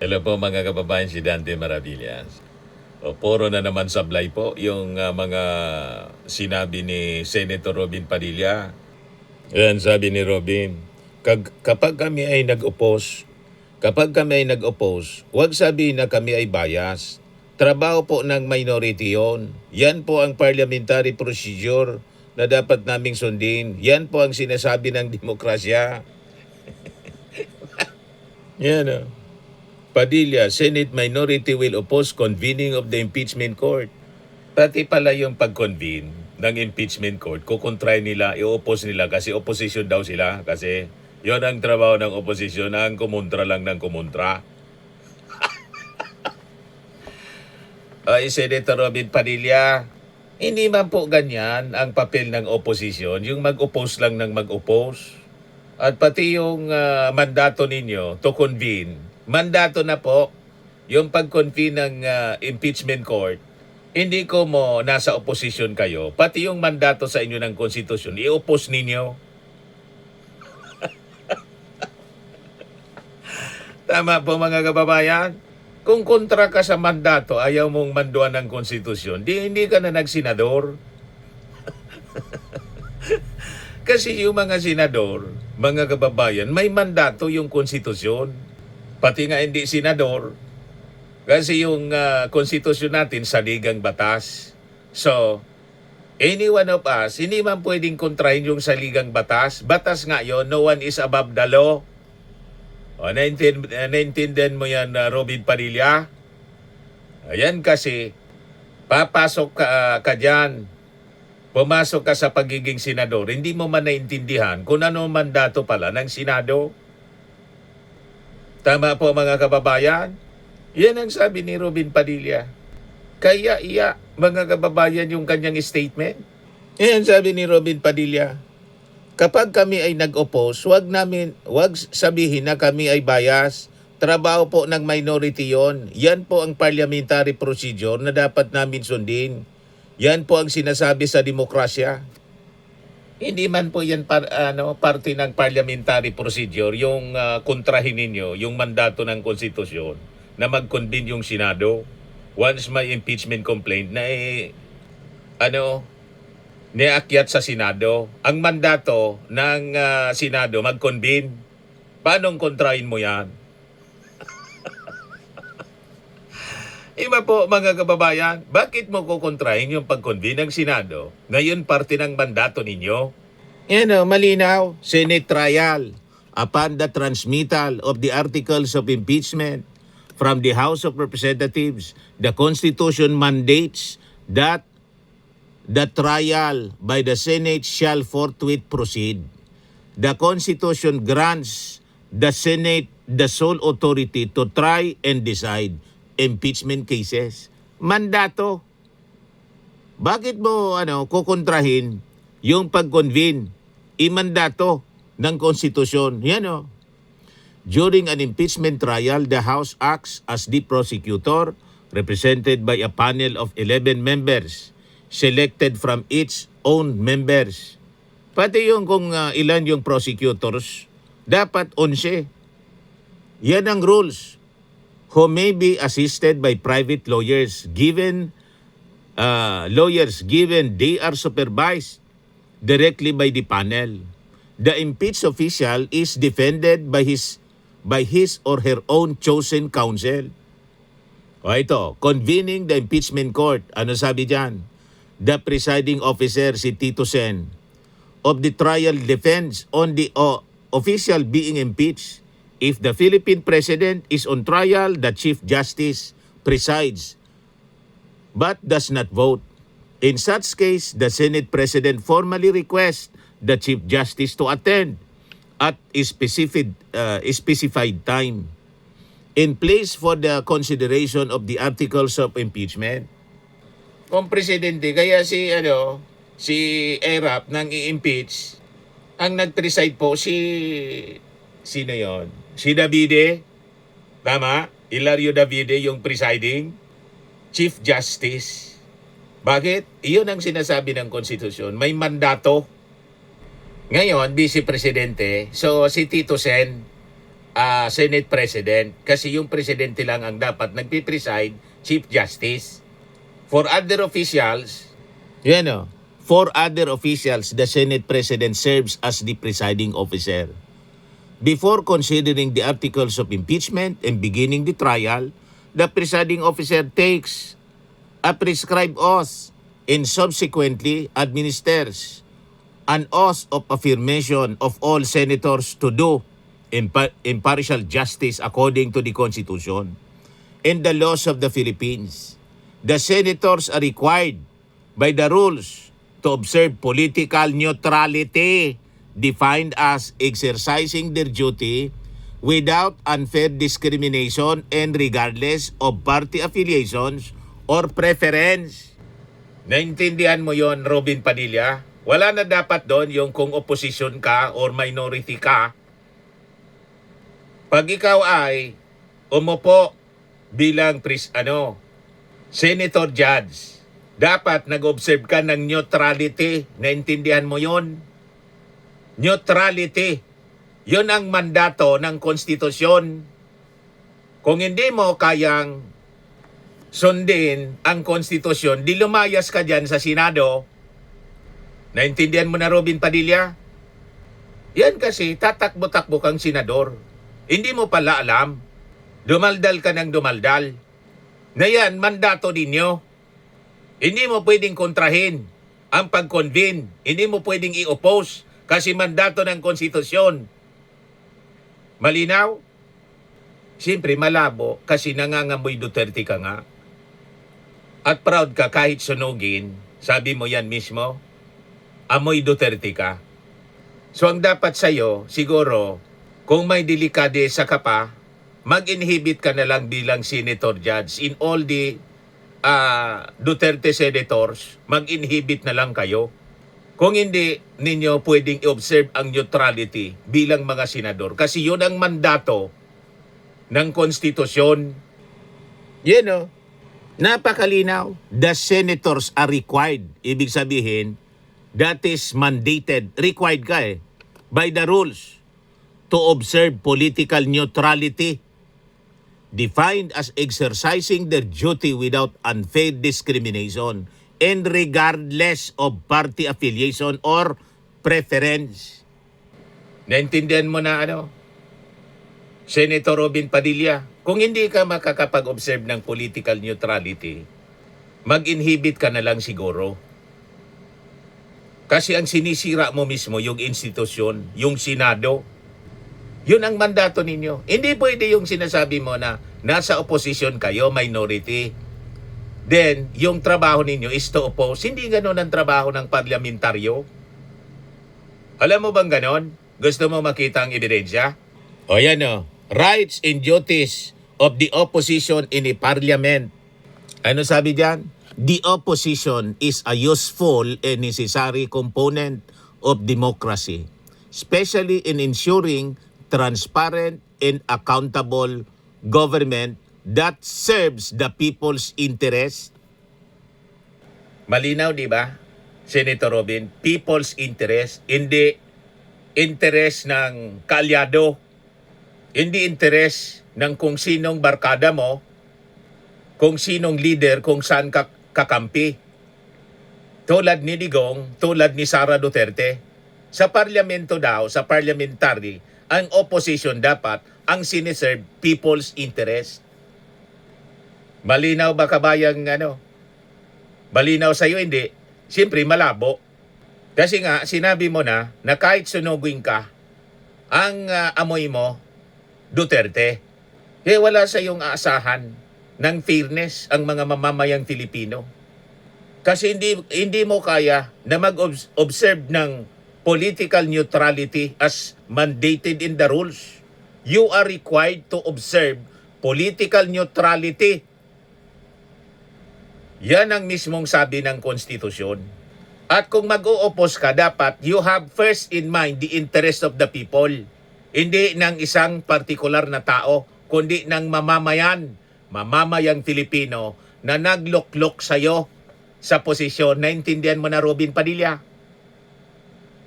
Hello po mga kababayan, si Dante Maravillas. Puro na naman sablay po yung mga sinabi ni Senator Robin Padilla. Yan, sabi ni Robin, kapag kami ay nag-oppose, huwag sabihin na kami ay bias. Trabaho po ng minority yon. Yan po ang parliamentary procedure na dapat naming sundin. Yan po ang sinasabi ng demokrasya. Yan o. Padilla, Senate minority will oppose convening of the impeachment court. Pati pala yung pag-convene ng impeachment court, kukontry nila, i-oppose nila kasi opposition daw sila. Kasi yon ang trabaho ng opposition, ang kumontra lang ng kumontra. Ay, Senator Robin Padilla, hindi man po ganyan ang papel ng opposition, yung mag-oppose lang ng mag-oppose. At pati yung mandato ninyo to convene, mandato na po yung pag-convene ng impeachment court. Hindi ko mo nasa opposition kayo, pati yung mandato sa inyo ng konstitusyon, i-oppose ninyo. Tama po mga kababayan? Kung kontra ka sa mandato, ayaw mong manduan ng konstitusyon, hindi ka na nagsenador. Kasi yung mga senador, mga kababayan, may mandato yung konstitusyon. Pati nga hindi senador. Kasi yung konstitusyon natin saligang batas. So, any one of us, hindi man pwedeng kontrahin yung saligang batas. Batas nga yon, no one is above the law. O, naintindihan mo yan, Robin Padilla? Ayan kasi, papasok ka dyan. Pumasok ka sa pagiging senador, hindi mo man naintindihan kung ano mandato pala ng Senado. Tama po mga kababayan? Yan ang sabi ni Robin Padilla. Kaya mga kababayan, yung kanyang statement. Yan sabi ni Robin Padilla. Kapag kami ay nag-oppose, wag sabihin na kami ay bias. Trabaho po ng minority yon. Yan po ang parliamentary procedure na dapat namin sundin. Yan po ang sinasabi sa demokrasya. Hindi man po yan parte ng parliamentary procedure, yung kontrahin ninyo, yung mandato ng konstitusyon na mag-convene yung Senado. Once may impeachment complaint na niakyat sa Senado, ang mandato ng Senado mag-convene. Paano kontrahin mo yan? Iba po mga kababayan, bakit mo kukontrahin yung pag-convene ng Senado? Ngayon parte ng mandato ninyo. Yan o, malinaw. Senate trial upon the transmittal of the articles of impeachment from the House of Representatives. The Constitution mandates that the trial by the Senate shall forthwith proceed. The Constitution grants the Senate the sole authority to try and decide impeachment cases. Mandato. Bakit mo kukontrahin yung pag-convene? Imandato ng konstitusyon. Yan o. During an impeachment trial, the House acts as the prosecutor, represented by a panel of 11 members, selected from its own members. Pati yung kung ilan yung prosecutors, dapat 11. Yan ang rules. Who may be assisted by private lawyers given they are supervised directly by the panel. The impeached official is defended by his or her own chosen counsel. O ito, convening the impeachment court. Ano sabi diyan? The presiding officer, si Tito Sen, of the trial defends on the official being impeached. If the Philippine President is on trial, the Chief Justice presides but does not vote. In such case, the Senate President formally requests the Chief Justice to attend at a specified time in place for the consideration of the articles of impeachment. Kung presidente, kaya si ERAP nang i-impeach, ang nag-preside po sino yon? Si Davide, tama? Hilario Davide yung presiding Chief Justice. Bakit? Iyon ang sinasabi ng konstitusyon. May mandato. Ngayon, Vice Presidente, so si Tito Sen, Senate President kasi yung presidente lang ang dapat nagpipreside, Chief Justice. For other officials, for other officials, the Senate President serves as the presiding officer. Before considering the articles of impeachment and beginning the trial, the presiding officer takes a prescribed oath and subsequently administers an oath of affirmation of all senators to do impartial justice according to the Constitution and the laws of the Philippines. The senators are required by the rules to observe political neutrality, defined as exercising their duty without unfair discrimination and regardless of party affiliations or preference. Naintindihan mo yon, Robin Padilla? Wala na dapat doon yung kung opposition ka or minority ka. Pag ikaw ay umupo bilang senator judge, dapat nag-observe ka ng neutrality. Naintindihan mo yon? Neutrality. Yun ang mandato ng konstitusyon. Kung hindi mo kayang sundin ang konstitusyon, di lumayas ka dyan sa Senado. Naintindihan mo na, Robin Padilla? Yan kasi, tatakbo-takbo kang senador. Hindi mo pala alam. Dumaldal ka ng dumaldal. Na yan, mandato ninyo. Hindi mo pwedeng kontrahin ang pag-convene. Hindi mo pwedeng i-oppose kasi mandato ng konstitusyon. Malinaw? Siyempre malabo kasi nangangamoy Duterte ka nga. At proud ka kahit sunugin, sabi mo yan mismo, amoy Duterte ka. So ang dapat sa'yo, siguro, kung may delikadesa ka pa, mag-inhibit ka na lang bilang senator judge. In all the Duterte senators, mag-inhibit na lang kayo. Kung hindi ninyo pwedeng i-observe ang neutrality bilang mga senador. Kasi yun ang mandato ng konstitusyon. Napakalinaw. The senators are required. Ibig sabihin, that is mandated. Required ka by the rules to observe political neutrality, defined as exercising their duty without unfair discrimination and regardless of party affiliation or preference. Naintindihan mo na Senator Robin Padilla? Kung hindi ka makakapag-observe ng political neutrality, mag-inhibit ka na lang siguro. Kasi ang sinisira mo mismo yung institusyon, yung Senado. Yun ang mandato ninyo. Hindi pwede yung sinasabi mo na nasa opposition kayo, minority. Then, yung trabaho ninyo is to oppose. Hindi ganon ang trabaho ng parlamentaryo. Alam mo bang ganon? Gusto mo makita ang ebidensya? O yan Rights and duties of the opposition in a parliament. Ano sabi dyan? The opposition is a useful and necessary component of democracy, especially in ensuring transparent and accountable government that serves the people's interest. Malinaw, di ba, Senator Robin? People's interest, hindi interest ng kaalyado, hindi interest ng kung sinong barkada mo, kung sinong leader, kung saan ka kakampi. Tulad ni Digong, tulad ni Sara Duterte. Sa parlamento daw, sa parliamentary, ang opposition dapat ang siniserve people's interest. Malinaw ba kabayang Malinaw sa'yo, hindi? Siyempre malabo. Kasi nga, sinabi mo na kahit sunugin ka, ang amoy mo, Duterte. Kaya wala sa iyong aasahan ng fairness ang mga mamamayang Filipino. Kasi hindi mo kaya na mag-observe ng political neutrality as mandated in the rules. You are required to observe political neutrality. Yan ang mismong sabi ng konstitusyon. At kung mag-o-oppose ka, dapat you have first in mind the interest of the people. Hindi ng isang partikular na tao, kundi ng mamamayang Filipino na nagluklok sa'yo sa posisyon. Naintindihan mo na, Robin Padilla?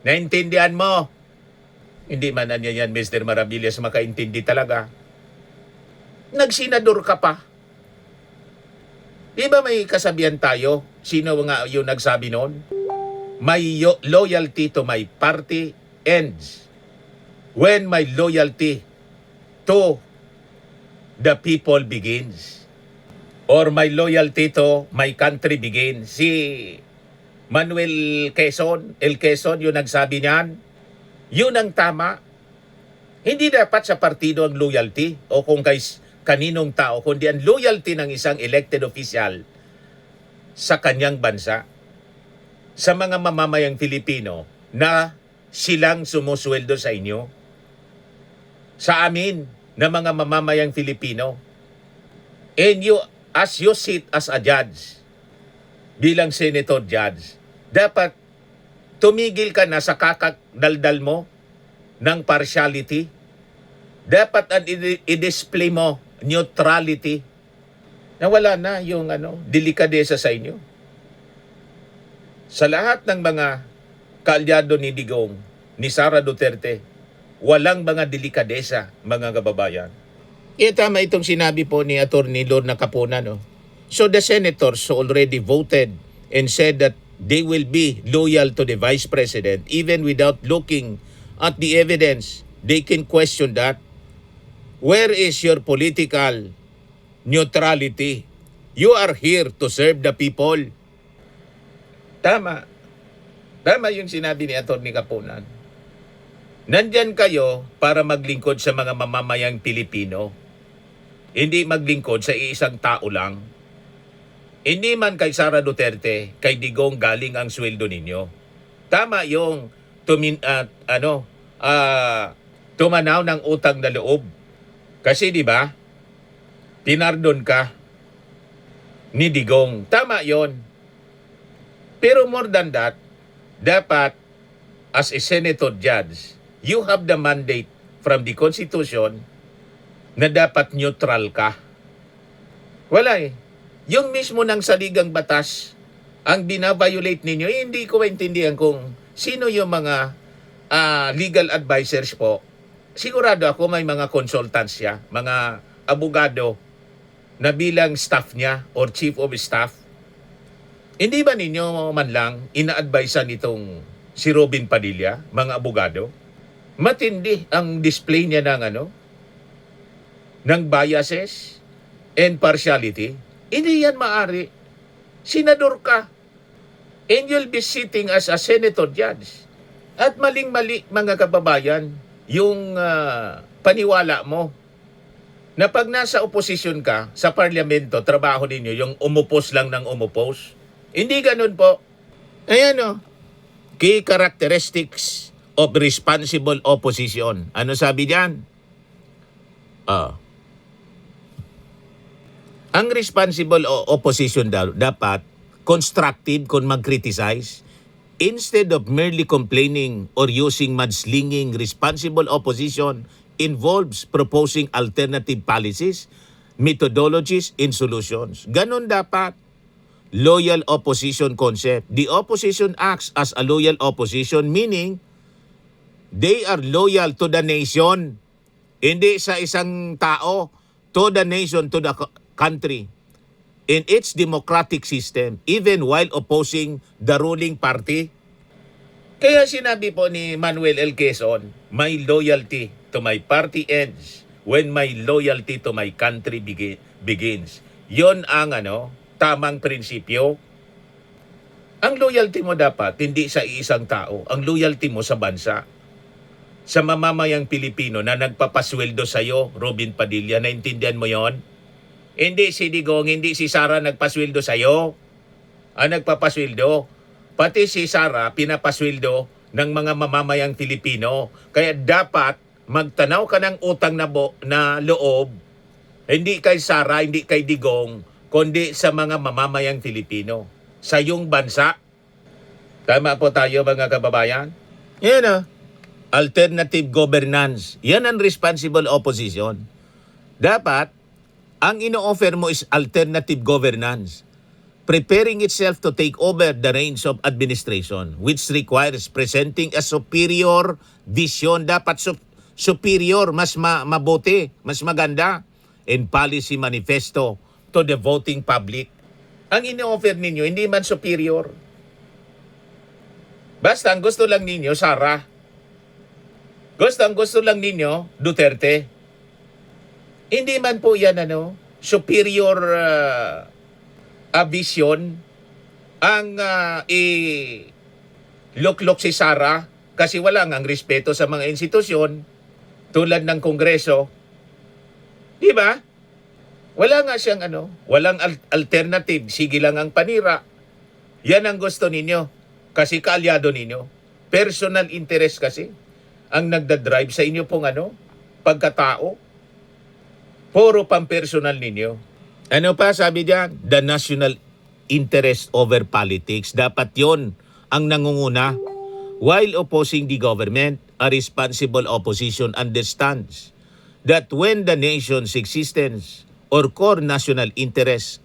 Naintindihan mo? Hindi man na yan, Mr. Maravillas, makaintindi talaga. Nagsenador ka pa. Di ba may kasabihan tayo? Sino nga yung nagsabi noon? My loyalty to my party ends when my loyalty to the people begins. Or my loyalty to my country begins. Si Manuel Quezon, El Quezon, yung nagsabi niyan, yun ang tama. Hindi dapat sa partido ang loyalty o kung kaninong tao, kundi ang loyalty ng isang elected official sa kanyang bansa, sa mga mamamayang Pilipino na silang sumusweldo sa inyo, sa amin na mga mamamayang Pilipino. And you, as you sit as a judge, bilang senator judge, dapat tumigil ka na sa kakadaldal mo ng partiality. Dapat i-display mo neutrality. Nawala na yung delikadesa sa inyo. Sa lahat ng mga kaalyado ni Digong, ni Sara Duterte, walang mga delikadesa, mga kababayan. Tama itong sinabi po ni Atty. Lorna Capona, no? So the senators already voted and said that they will be loyal to the Vice President even without looking at the evidence. They can question that. Where is your political neutrality? You are here to serve the people. Tama. Tama yung sinabi ni Atty. Capona. Nandyan kayo para maglingkod sa mga mamamayang Pilipino. Hindi maglingkod sa isang tao lang. Hindi man kay Sara Duterte, kay Digong galing ang sweldo ninyo. Tama yung tumanaw ng utang na loob. Kasi di ba, pinardon ka ni Digong. Tama yon. Pero more than that, dapat as a senator judge, you have the mandate from the Constitution na dapat neutral ka. Wala eh. Yung mismo ng saligang batas ang binaviolate ninyo, hindi ko maintindihan kung sino yung mga legal advisors po. Sigurado ako may mga consultants siya, mga abogado na bilang staff niya or chief of staff. Hindi ba ninyo man lang ina-advisean itong si Robin Padilla, mga abogado? Matindi ang display niya ng biases and partiality. Hindi yan maari. Senador ka. And you'll be sitting as a senator judge. At maling-mali, mga kababayan, yung paniwala mo na pag nasa oposisyon ka sa parlamento, trabaho ninyo yung umupos lang ng umupos. Hindi ganun po. Ayan o. Key characteristics of responsible opposition. Ano sabi diyan? Ang responsible opposition dapat constructive kung mag-criticize. Instead of merely complaining or using mudslinging, responsible opposition involves proposing alternative policies, methodologies, and solutions. Ganon dapat. Loyal opposition concept. The opposition acts as a loyal opposition, meaning they are loyal to the nation. Hindi sa isang tao, to the nation, to the country. In its democratic system, even while opposing the ruling party. Kaya sinabi po ni Manuel L. Quezon, my loyalty to my party ends when my loyalty to my country begins. Yon ang tamang prinsipyo. Ang loyalty mo dapat hindi sa isang tao, ang loyalty mo sa bansa. Sa mamamayang Pilipino na nagpapasweldo sa iyo, Robin Padilla, naintindihan mo yon? Hindi si Digong, hindi si Sara nagpasweldo sa iyo. Ang nagpapasweldo, pati si Sara pinapasweldo ng mga mamamayang Pilipino. Kaya dapat magtanaw ka ng utang na loob, hindi kay Sara, hindi kay Digong, kundi sa mga mamamayang Pilipino. Sa iyong bansa. Tama po tayo mga kababayan? Yan alternative governance. Yan ang responsible opposition. Dapat, ang ino-offer mo is alternative governance. preparing itself to take over the reins of administration, which requires presenting a superior vision. Dapat superior, mas mabuti, mas maganda, and policy manifesto to the voting public. Ang ino-offer ninyo, hindi man superior. Basta ang gusto lang ninyo, Sara. Gusto lang ninyo, Duterte. Hindi man po yan superior vision ang luklok si Sara kasi wala ang respeto sa mga institusyon tulad ng Kongreso. Di ba? Wala nga siyang walang alternative, sige lang ang panira. Yan ang gusto ninyo kasi kaalyado ninyo. Personal interest kasi ang nagdadrive sa inyo pong pagkatao. Puro pang-personal ninyo. Ano pa sabi diyan? The national interest over politics. Dapat yon ang nangunguna. While opposing the government, a responsible opposition understands that when the nation's existence or core national interests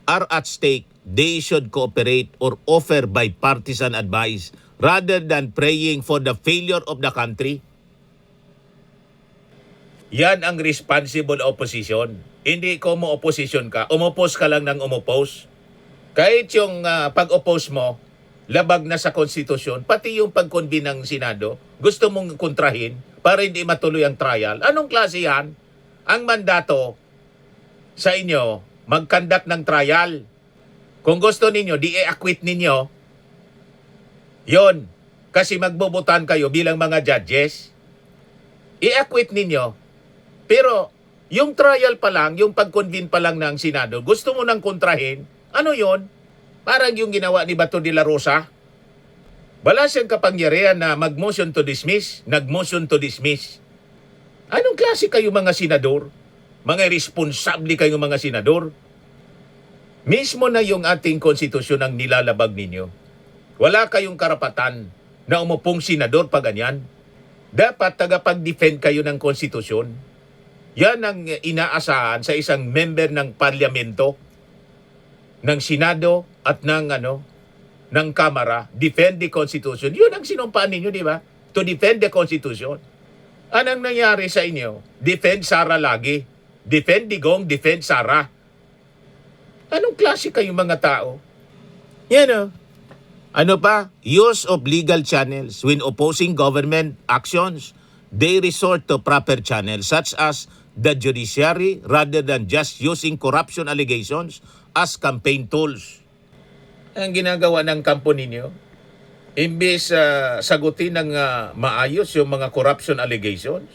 are at stake, they should cooperate or offer bipartisan advice rather than praying for the failure of the country. Yan ang responsible opposition. Hindi ko mo-opposition ka. Umopos ka lang ng umopos. Kahit yung pag-oppose mo, labag na sa konstitusyon, pati yung pag-convene ng Senado, gusto mong kontrahin para hindi matuloy ang trial. Anong klase yan? Ang mandato sa inyo, mag-conduct ng trial. Kung gusto ninyo, di-acquit ninyo, yon. Kasi magbubutan kayo bilang mga judges. I-acquit ninyo. Pero, yung trial pa lang, yung pag-convene pa lang ng Senado, gusto mo nang kontrahin, ano yon? Parang yung ginawa ni Bato de la Rosa. Wala siyang kapangyarihan na mag-motion to dismiss, nag-motion to dismiss. Anong klase kayo mga senador? Mga responsable kayo mga senador? Mismo na yung ating konstitusyon ang nilalabag ninyo. Wala kayong karapatan na umupong senador pa ganyan. Dapat tagapag-defend kayo ng konstitusyon. Yan ang inaasahan sa isang member ng parlamento, ng Senado at ng Kamara. Defend the Constitution. Yun ang sinumpaan ninyo, di ba? To defend the Constitution. Anong nangyari sa inyo? Defend Sara lagi. Defend Digong, defend Sara. Anong klase kayong mga tao? Yan Ano pa? Use of legal channels when opposing government actions. They resort to proper channels such as the judiciary rather than just using corruption allegations as campaign tools. Ang ginagawa ng kampo ninyo, imbes sagutin ng maayos yung mga corruption allegations,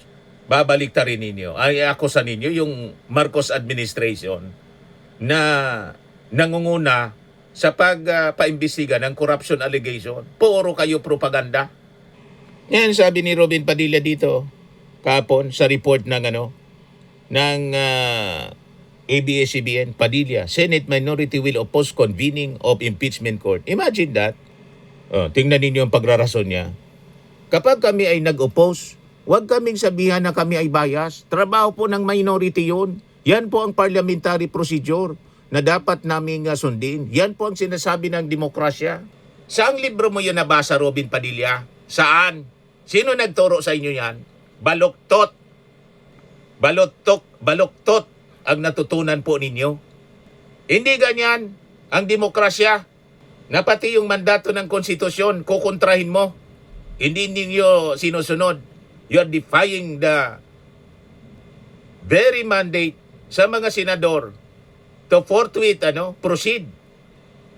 babaliktarin ninyo, ay akusa ninyo yung Marcos administration na nangunguna sa pagpaimbestiga ng corruption allegation. Puro kayo propaganda. Yan sabi ni Robin Padilla dito kahapon sa report ng ABS-CBN. Padilla, Senate minority will oppose convening of impeachment court. Imagine that. Tingnan ninyo ang pagrarason niya. Kapag kami ay nag-oppose, huwag kaming sabihan na kami ay bias. Trabaho po ng minority yun. Yan po ang parliamentary procedure na dapat naming sundin. Yan po ang sinasabi ng demokrasya. Saang libro mo yun nabasa, Robin Padilla? Saan? Sino nagturo sa inyo yan? Baluktot. Baluktot ang natutunan po ninyo. Hindi ganyan ang demokrasya na pati yung mandato ng konstitusyon kukontrahin mo. Hindi ninyo sinusunod. You're defying the very mandate sa mga senador to forthwith proceed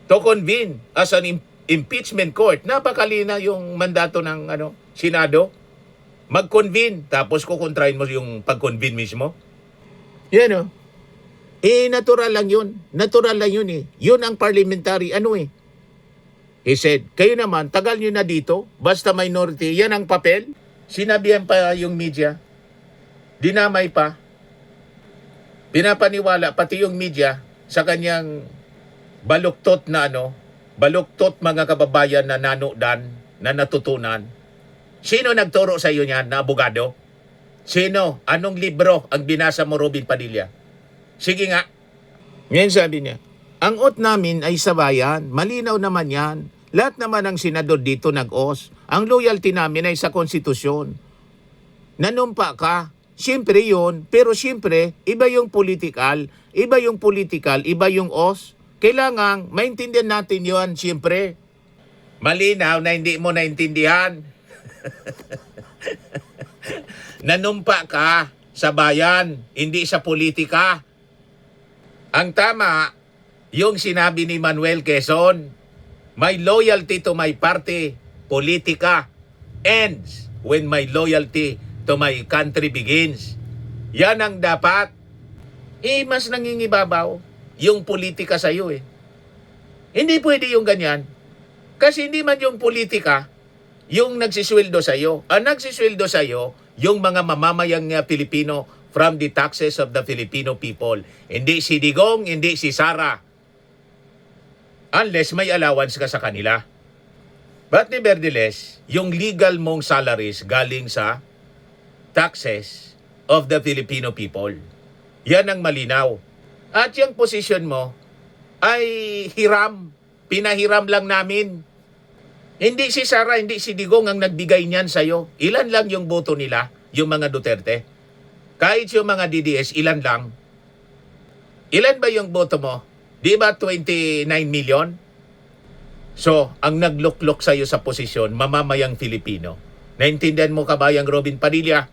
to convene as an impeachment court. Napakalina yung mandato ng Senado. Mag-convene tapos kukontrahin mo yung pag-convene mismo. Yan natural lang yun. Natural lang yun Yun ang parliamentary He said, kayo naman, tagal nyo na dito, basta minority, yan ang papel. Sinabihan pa yung media. Dinamay pa. Pinapaniwala pati yung media sa kanyang baluktot na baluktot mga kababayan na nanudan, na natutunan. Sino nagturo sa iyo niyan na abogado? Sino? Anong libro ang binasa mo, Robin Padilla? Sige nga. Ngayon sabi niya, Ang oath namin ay sa bayan. Malinaw naman yan. Lahat naman ng senador dito nag-oath. Ang loyalty namin ay sa konstitusyon. Nanumpa ka. Siyempre yun. Pero siyempre, iba yung political, iba yung oath. Kailangan maintindihan natin yun, siyempre. Malinaw na hindi mo naintindihan. Nanumpa ka sa bayan, hindi sa politika. Ang tama, yung sinabi ni Manuel Quezon, my loyalty to my party, politika, ends when my loyalty to my country begins. Yan ang dapat. Mas nangingibabaw yung politika sa iyo eh. Hindi pwede yung ganyan. Kasi hindi man yung politika yung nagsisweldo sa iyo. Ang nagsisweldo sa iyo, yung mga mamamayang Pilipino from the taxes of the Filipino people. Hindi si Digong, hindi si Sara. Unless may allowance ka sa kanila. But nevertheless, yung legal mong salaries galing sa taxes of the Filipino people. Yan ang malinaw. At yung position mo ay hiram. Pinahiram lang namin. Hindi si Sara, hindi si Digong ang nagbigay niyan sa'yo. Ilan lang yung boto nila, yung mga Duterte. Kahit yung mga DDS, ilan lang. Ilan ba yung boto mo? Di ba 29 million? So, ang nagluklok sa'yo sa posisyon, mamamayang Filipino. Naintindihan mo kabayang Robin Padilla?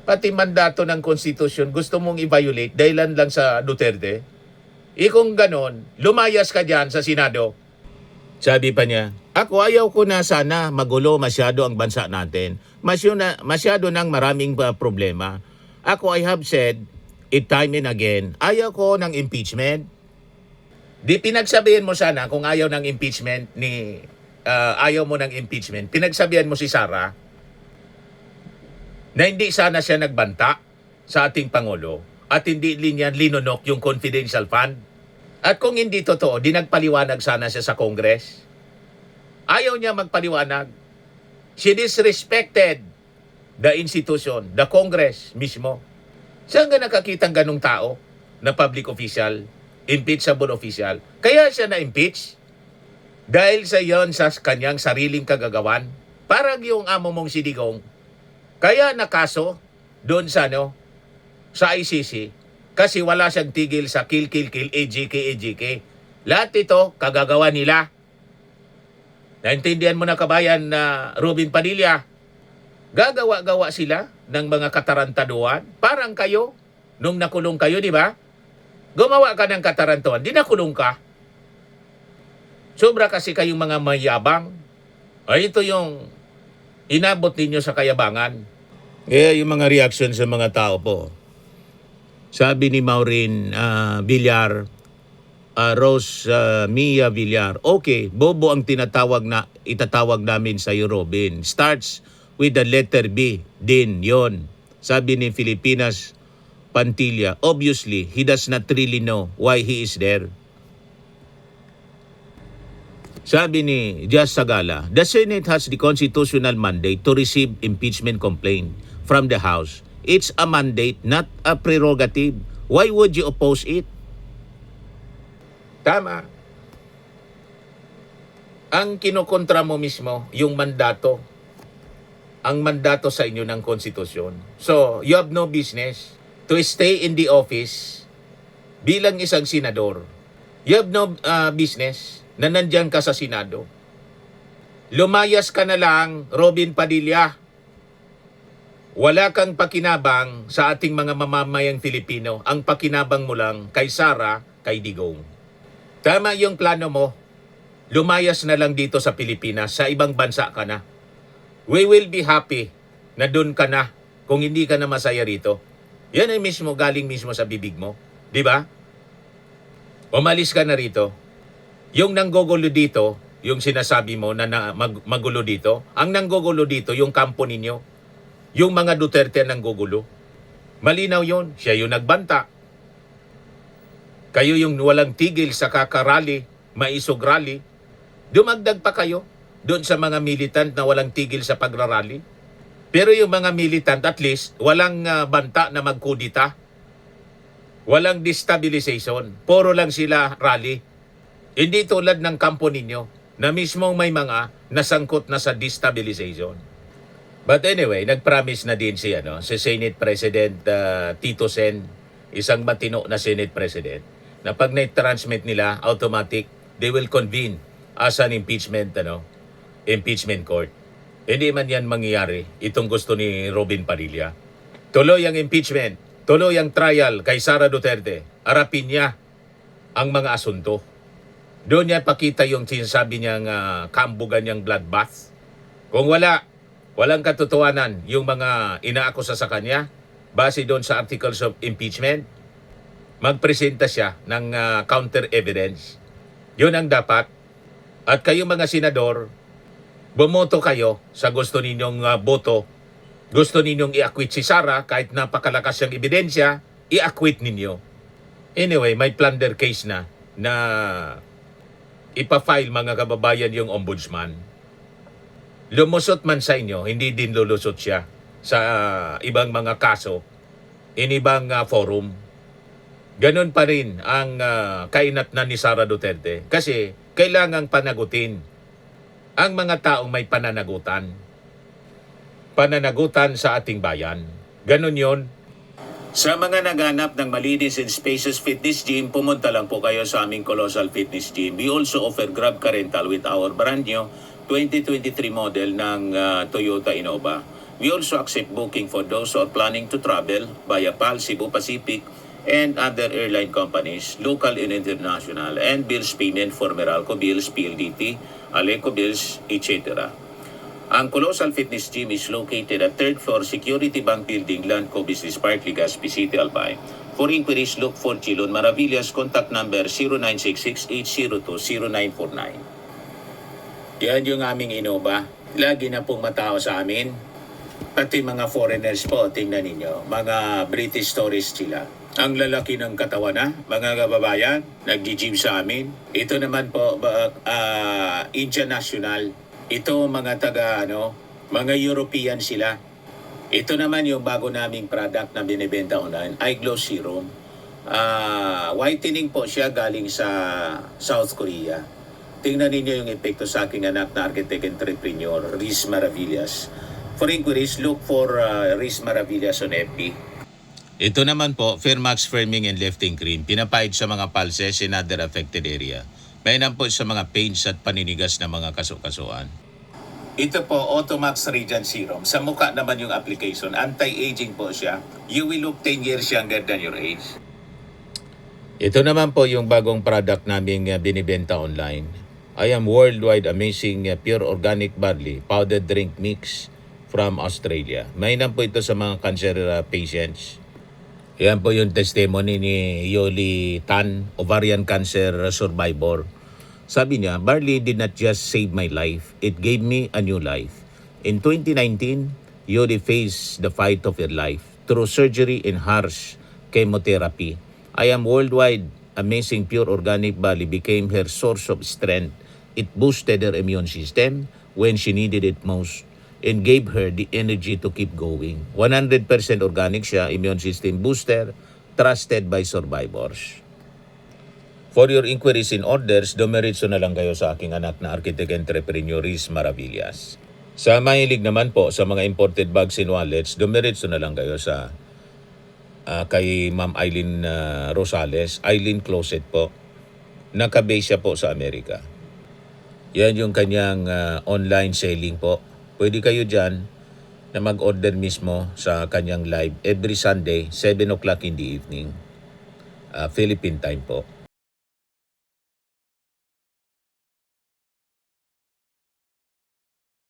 Pati mandato ng konstitusyon, gusto mong i-violate dahilan lang sa Duterte? Kung ganon, lumayas ka dyan sa Senado. Sabi pa niya, ako ayaw ko na sana magulo masyado ang bansa natin. Masyado ng maraming problema. Ako, I have said it time and again, ayaw ko ng impeachment. Di pinagsabihan mo sana kung ayaw ng impeachment ayaw mo ng impeachment. Pinagsabihan mo si Sara na hindi sana siya nagbanta sa ating Pangulo at hindi linyan linunok yung confidential fund. At kung hindi totoo, di nagpaliwanag sana siya sa Congress. Ayaw niya magpaliwanag. She disrespected the institution, the Congress mismo. Saan ka nakakitang ganong tao na public official, impeachable official? Kaya siya na-impeach dahil sa yon sa kanyang sariling kagagawan. Parang yung amo mong si Digong. Kaya nakaso doon sa sa ICC kasi wala siyang tigil sa kill, AJK. Lahat ito, kagagawa nila. Naintindihan mo na kabayan na Robin Padilla, gagawa-gawa sila ng mga katarantaduan. Parang kayo, nung nakulong kayo, di ba? Gumawa ka ng katarantuan, di nakulong ka. Sobra kasi kayong mga mayabang. Ay, ito yung inabot ninyo sa kayabangan. Kaya yung mga reaction sa mga tao po. Sabi ni Maureen Villar, Rose Mia Villar, okay, bobo ang itatawag namin sa iyo, Robin. Starts with the letter B, din, yon. Sabi ni Filipinas Pantilla, obviously, he does not really know why he is there. Sabi ni Jazz Sagala, the Senate has the constitutional mandate to receive impeachment complaint from the House. It's a mandate, not a prerogative. Why would you oppose it? Tama. Ang kinukontra mo mismo, yung mandato. Ang mandato sa inyo ng konstitusyon. So, you have no business to stay in the office bilang isang senador. You have no business na nandyan ka sa Senado. Lumayas ka na lang, Robin Padilla. Wala kang pakinabang sa ating mga mamamayang Filipino. Ang pakinabang mo lang kay Sara, kay Digong. Tama yung plano mo. Lumayas na lang dito sa Pilipinas. Sa ibang bansa ka na. We will be happy na doon ka na kung hindi ka na masaya rito. Yan ay mismo, galing mismo sa bibig mo. Di ba? Umalis ka na rito. Yung nanggugulo dito, yung sinasabi mo na magulo dito, ang nanggugulo dito, yung kampo ninyo, yung mga Duterte nanggugulo. Malinaw yon, siya yung nagbanta. Kayo yung walang tigil sa kakarali, maisog rally. Dumagdag pa kayo doon sa mga militant na walang tigil sa pagrarally. Pero yung mga militant, at least, walang banta na magkudita. Walang destabilization. Puro lang sila rally. Hindi tulad ng kampo ninyo na mismong may mga nasangkot na sa destabilization. But anyway, nag-promise na din si Senate President Tito Sen, isang matino na Senate President, na pag na-transmit nila, automatic, they will convene as an impeachment court. Hindi man yan mangyayari, itong gusto ni Robin Padilla. Tuloy ang impeachment, tuloy ang trial kay Sara Duterte. Harapin niya ang mga asunto. Doon niya pakita yung sinasabi niyang kaambugan niyang bloodbath. Kung walang katotohanan yung mga inaakusa sa kanya, base doon sa articles of impeachment, magpresenta siya ng counter evidence. Yun ang dapat. At kayo mga senador, bumoto kayo sa gusto ninyong boto. Gusto ninyong i-acquit si Sara kahit napakalakas yung ebidensya, i-acquit ninyo. Anyway, may plunder case na ipa-file mga kababayan yung ombudsman. Lumusot man sa inyo, hindi din lulusot siya sa ibang mga kaso, in ibang forum. Ganon pa rin ang kainatnan ni Sara Duterte kasi kailangang panagutin ang mga taong may pananagutan. Pananagutan sa ating bayan. Ganon yon. Sa mga naghanap ng malinis and spacious fitness gym, pumunta lang po kayo sa aming Colossal Fitness Gym. We also offer Grab Car Rental with our brand new 2023 model ng Toyota Innova. We also accept booking for those who are planning to travel via PAL, Cebu Pacific, and other airline companies, local and international, and bills payment for Meralco Bills, PLDT, Aleco Bills, etc. Ang Colossal Fitness Gym is located at 3rd floor Security Bank Building, Landco Business Park, Legazpi City, Albay. For inquiries, look for Chilon Maravillas. Contact number 0966-802-0949. Yan yung aming Innova. Lagi na pong matao sa amin. Pati mga foreigners po, tingnan ninyo. Mga British tourists sila. Ang lalaki ng katawan na, mga kababayan, nag-gym sa amin. Ito naman po, Indian National. Ito mga mga European sila. Ito naman yung bago naming product na binibenta online, Eye Glow Serum. Whitening po siya galing sa South Korea. Tingnan ninyo yung epekto sa aking anak na architect entrepreneur, Riz Maravillas. For inquiries, look for Riz Maravillas on FB. Ito naman po, Firmax Firming and Lifting Cream. Pinapahid sa mga pulses in other affected area. Mainam po sa mga pains at paninigas na mga kaso-kasuan. Ito po, Automax Radiant Serum. Sa mukha naman yung application. Anti-aging po siya. You will look 10 years younger than your age. Ito naman po yung bagong product naming binibenta online. I am worldwide amazing pure organic barley powdered drink mix from Australia. Mainam po ito sa mga cancer patients. Yan po yung testimony ni Yoli Tan, ovarian cancer survivor. Sabi niya, barley did not just save my life, it gave me a new life. In 2019, Yoli faced the fight of her life through surgery and harsh chemotherapy. I am worldwide amazing pure organic barley became her source of strength. It boosted her immune system when she needed it most and gave her the energy to keep going. 100% organic siya, immune system booster, trusted by survivors. For your inquiries and orders, dumiretso na lang kayo sa aking anak na architect entrepreneur, Riz Maravillas. Sa mahilig naman po sa mga imported bags and wallets, dumiretso na lang kayo sa kay Ma'am Eileen Rosales, Eileen Closet po. Nakabase siya po sa Amerika. Yan yung kanyang online selling po. Pwede kayo dyan na mag-order mismo sa kanyang live every Sunday, 7 o'clock in the evening, Philippine time po.